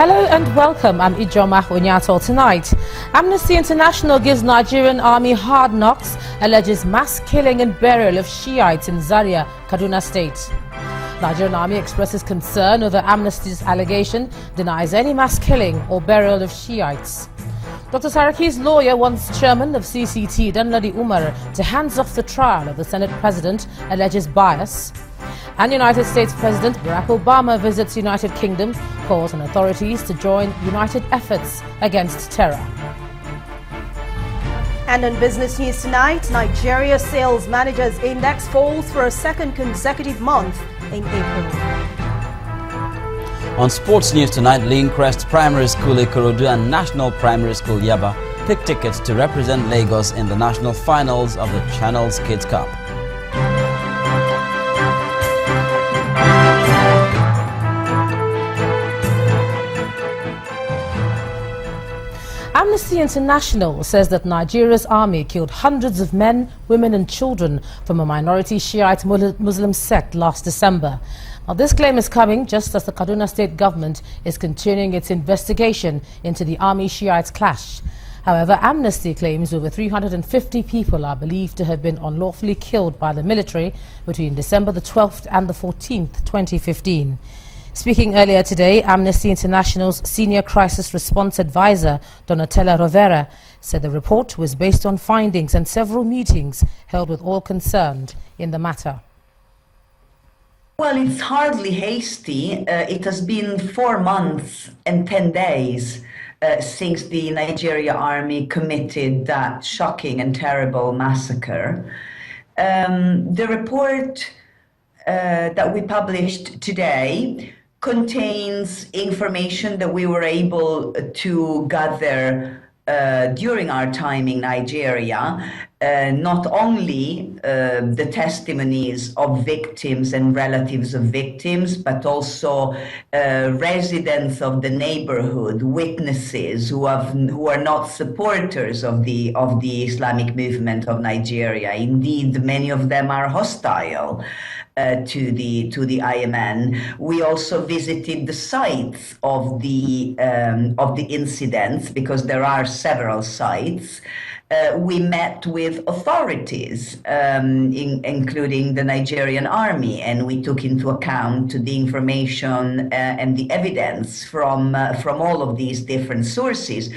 Hello and welcome. I'm Ijoma Onyato. Tonight, Amnesty International gives Nigerian army hard knocks, alleges mass killing and burial of Shiites in Zaria, Kaduna State. Nigerian army expresses concern over Amnesty's allegation, denies any mass killing or burial of Shiites. Dr. Saraki's lawyer wants chairman of CCT, Danladi Umar, to hands off the trial of the Senate president, alleges bias. And United States President Barack Obama visits United Kingdom, calls on authorities to join united efforts against terror. And on business news tonight, Nigeria Sales Managers Index falls for a second consecutive month in April. On sports news tonight, Crest Primary School Ikorodu and National Primary School Yaba pick tickets to represent Lagos in the national finals of the Channels Kids Cup. Amnesty International says that Nigeria's army killed hundreds of men, women and children from a minority Shiite Muslim sect last December. Now, this claim is coming just as the Kaduna State government is continuing its investigation into the army Shiite clash. However, Amnesty claims over 350 people are believed to have been unlawfully killed by the military between December the 12th and the 14th, 2015. Speaking earlier today, Amnesty International's Senior Crisis Response Advisor, Donatella Rovera, said the report was based on findings and several meetings held with all concerned in the matter. Well, it's hardly hasty. It has been 4 months and 10 days since the Nigeria army committed that shocking and terrible massacre. The report that we published today contains information that we were able to gather during our time in Nigeria, not only the testimonies of victims and relatives of victims, but also residents of the neighborhood, witnesses who are not supporters of the Islamic movement of Nigeria. Indeed, many of them are hostile to the IMN. We also visited the sites of the incidents, because there are several sites. We met with authorities, including the Nigerian army, and we took into account the information and the evidence from all of these different sources.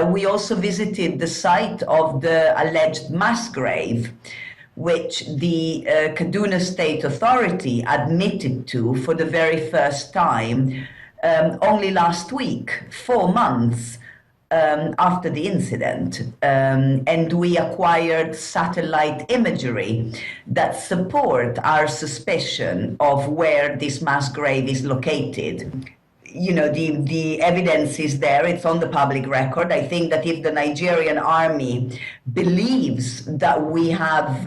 We also visited the site of the alleged mass grave, which the Kaduna State Authority admitted to for the very first time only last week, 4 months after the incident. And we acquired satellite imagery that support our suspicion of where this mass grave is located. You know, the evidence is there, it's on the public record. I think that if the Nigerian army believes that we have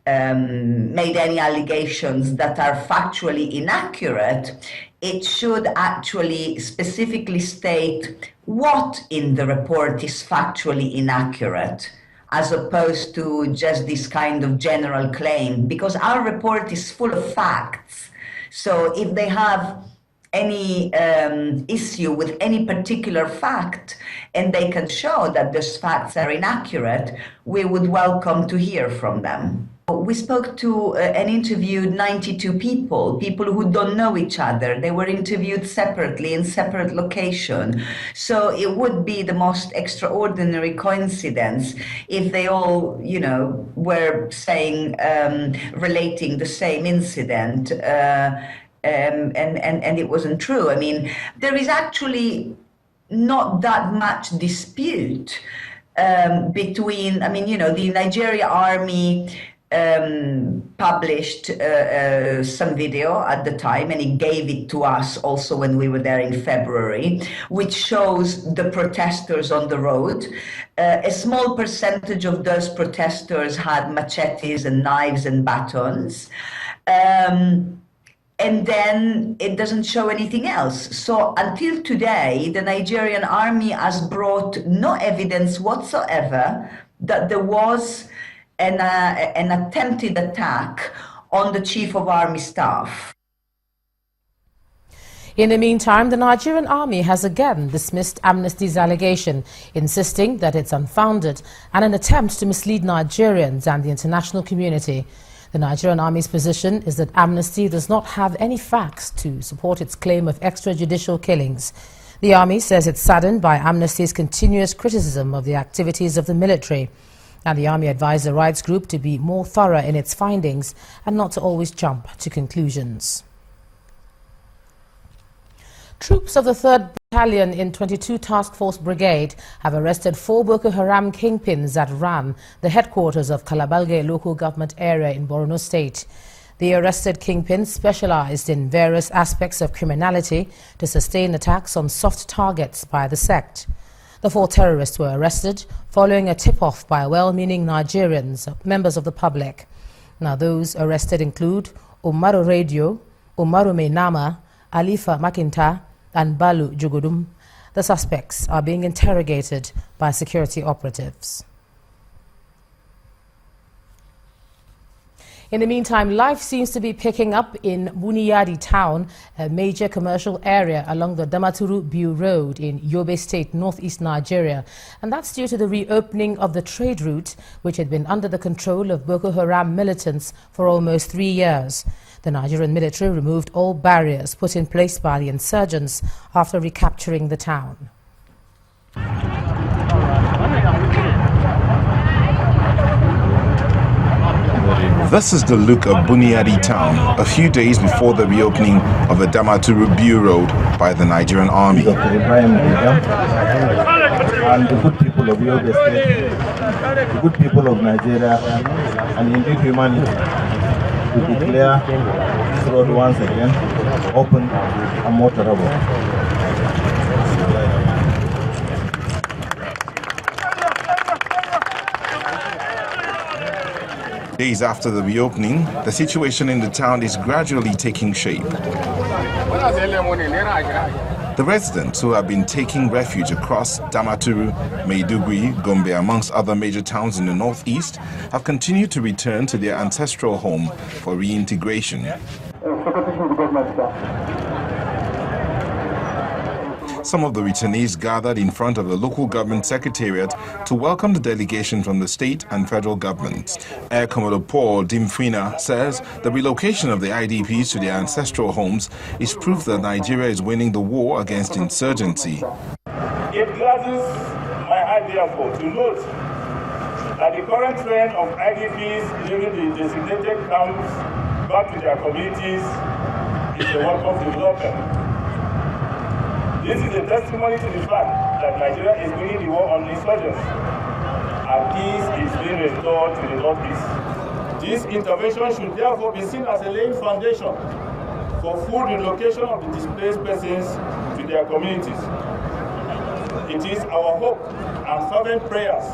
made any allegations that are factually inaccurate, it should actually specifically state what in the report is factually inaccurate, as opposed to just this kind of general claim, because our report is full of facts. So if they have any issue with any particular fact, and they can show that those facts are inaccurate, we would welcome to hear from them. We spoke to and interviewed 92 people who don't know each other. They were interviewed separately in separate locations. So it would be the most extraordinary coincidence if they all, you know, were saying, relating the same incident, and it wasn't true. I mean, there is actually not that much dispute between, I mean, you know, the Nigeria army published some video at the time, and he gave it to us also when we were there in February, which shows the protesters on the road. A small percentage of those protesters had machetes and knives and batons. And then it doesn't show anything else. So until today, the Nigerian army has brought no evidence whatsoever that there was an attempted attack on the Chief of Army Staff. In the meantime, the Nigerian army has again dismissed Amnesty's allegation, insisting that it's unfounded and an attempt to mislead Nigerians and the international community. The Nigerian army's position is that Amnesty does not have any facts to support its claim of extrajudicial killings. The army says it's saddened by Amnesty's continuous criticism of the activities of the military, and the army advised the rights group to be more thorough in its findings and not to always jump to conclusions. Troops of the 3rd Battalion in 22 Task Force Brigade have arrested 4 Boko Haram kingpins at Ram, the headquarters of Kalabalge local government area in Borno State. The arrested kingpins specialized in various aspects of criminality to sustain attacks on soft targets by the sect. The 4 terrorists were arrested following a tip-off by well-meaning Nigerians, members of the public. Now, those arrested include Umaru Radio, Umaru Mainama, Alifa Makinta, and Balu Jugodum. The suspects are being interrogated by security operatives. In the meantime, life seems to be picking up in Buniyadi town, a major commercial area along the Damaturu-Biu Road in Yobe State, northeast Nigeria. And that's due to the reopening of the trade route, which had been under the control of Boko Haram militants for almost 3 years. The Nigerian military removed all barriers put in place by the insurgents after recapturing the town. This is the look of Buniyadi town a few days before the reopening of the Damaturu-Biu Road by the Nigerian army. And the good people of Yobe State, the good people of Nigeria, and indeed humanity, to declare this road once again open and motorable. Days after the reopening, the situation in the town is gradually taking shape. The residents who have been taking refuge across Damaturu, Maiduguri, Gombe, amongst other major towns in the northeast, have continued to return to their ancestral home for reintegration. Some of the returnees gathered in front of the local government secretariat to welcome the delegation from the state and federal governments. Air Commodore Paul Dimfina says the relocation of the IDPs to their ancestral homes is proof that Nigeria is winning the war against insurgency. It gladdens my heart, therefore, to note that the current trend of IDPs leaving the designated camps back to their communities is a welcome development. This is a testimony to the fact that Nigeria is winning the war on insurgents, and peace is being restored to the northeast. This intervention should therefore be seen as a laying foundation for full relocation of the displaced persons to their communities. It is our hope and fervent prayers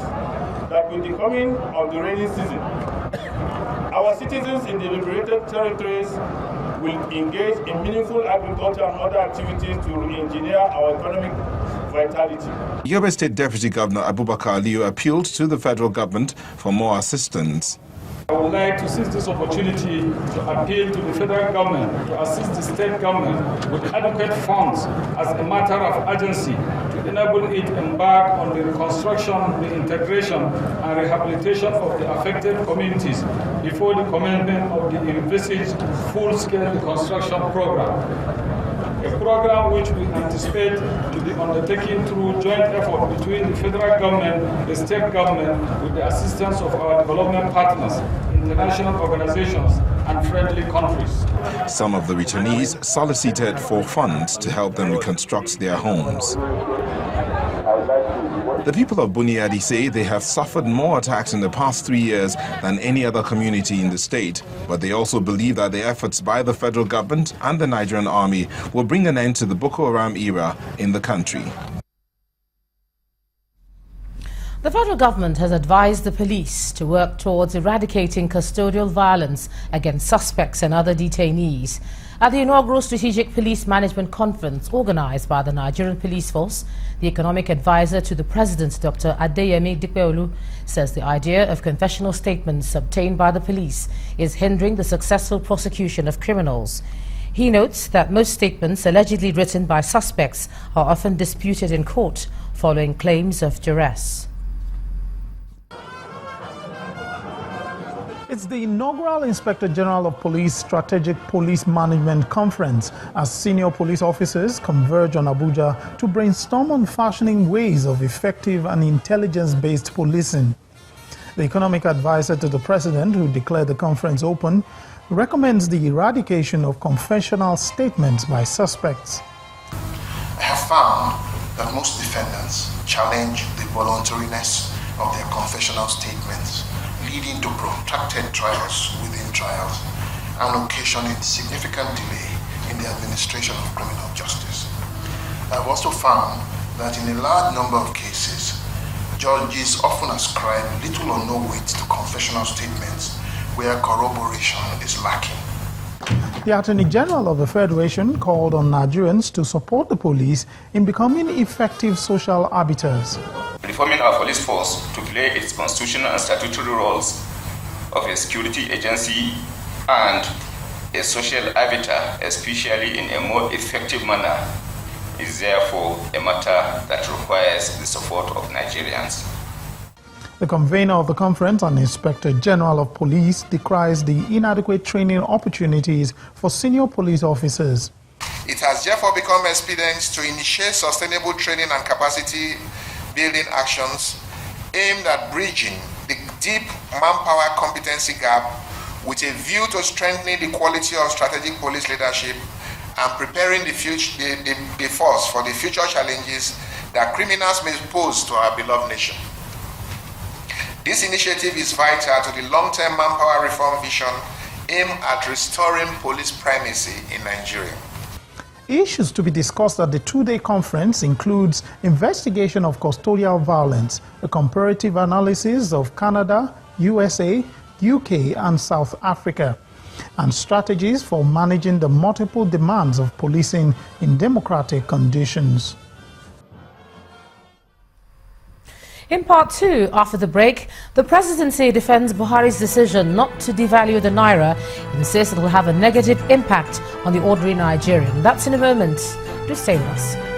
that with the coming of the rainy season, our citizens in the liberated territories will engage in meaningful agriculture and other activities to re-engineer our economic vitality. Yobe State Deputy Governor Abubakar Aliyu appealed to the federal government for more assistance. I would like to seize this opportunity to appeal to the federal government to assist the state government with adequate funds as a matter of urgency to enable it embark on the reconstruction, reintegration, and rehabilitation of the affected communities before the commencement of the envisaged full-scale reconstruction program. A program which we anticipate to be undertaken through joint effort between the federal government, the state government, with the assistance of our development partners, international organizations, and friendly countries. Some of the returnees solicited for funds to help them reconstruct their homes. The people of Buniyadi say they have suffered more attacks in the past 3 years than any other community in the state, but they also believe that the efforts by the federal government and the Nigerian army will bring an end to the Boko Haram era in the country. The federal government has advised the police to work towards eradicating custodial violence against suspects and other detainees. At the inaugural Strategic Police Management Conference organized by the Nigerian Police Force, the economic advisor to the President, Dr. Adeyemi Dikpeolu, says the idea of confessional statements obtained by the police is hindering the successful prosecution of criminals. He notes that most statements allegedly written by suspects are often disputed in court following claims of duress. It's the inaugural Inspector General of Police Strategic Police Management Conference as senior police officers converge on Abuja to brainstorm on fashioning ways of effective and intelligence-based policing. The economic advisor to the president, who declared the conference open, recommends the eradication of confessional statements by suspects. I have found that most defendants challenge the voluntariness of their confessional statements, leading to protracted trials within trials and occasioning significant delay in the administration of criminal justice. I've also found that in a large number of cases, judges often ascribe little or no weight to confessional statements where corroboration is lacking. The Attorney General of the Federation called on Nigerians to support the police in becoming effective social arbiters. Reforming our police force to play its constitutional and statutory roles of a security agency and a social arbiter, especially in a more effective manner, is therefore a matter that requires the support of Nigerians. The convener of the conference and Inspector General of Police decries the inadequate training opportunities for senior police officers. It has therefore become expedient to initiate sustainable training and capacity building actions aimed at bridging the deep manpower competency gap with a view to strengthening the quality of strategic police leadership and preparing the force for the future challenges that criminals may pose to our beloved nation. This initiative is vital to the long-term manpower reform vision aimed at restoring police primacy in Nigeria. Issues to be discussed at the two-day conference includes investigation of custodial violence, a comparative analysis of Canada, USA, UK and South Africa, and strategies for managing the multiple demands of policing in democratic conditions. In part two, after the break, the presidency defends Buhari's decision not to devalue the naira and insists it will have a negative impact on the ordinary Nigerian. That's in a moment. Do stay with us.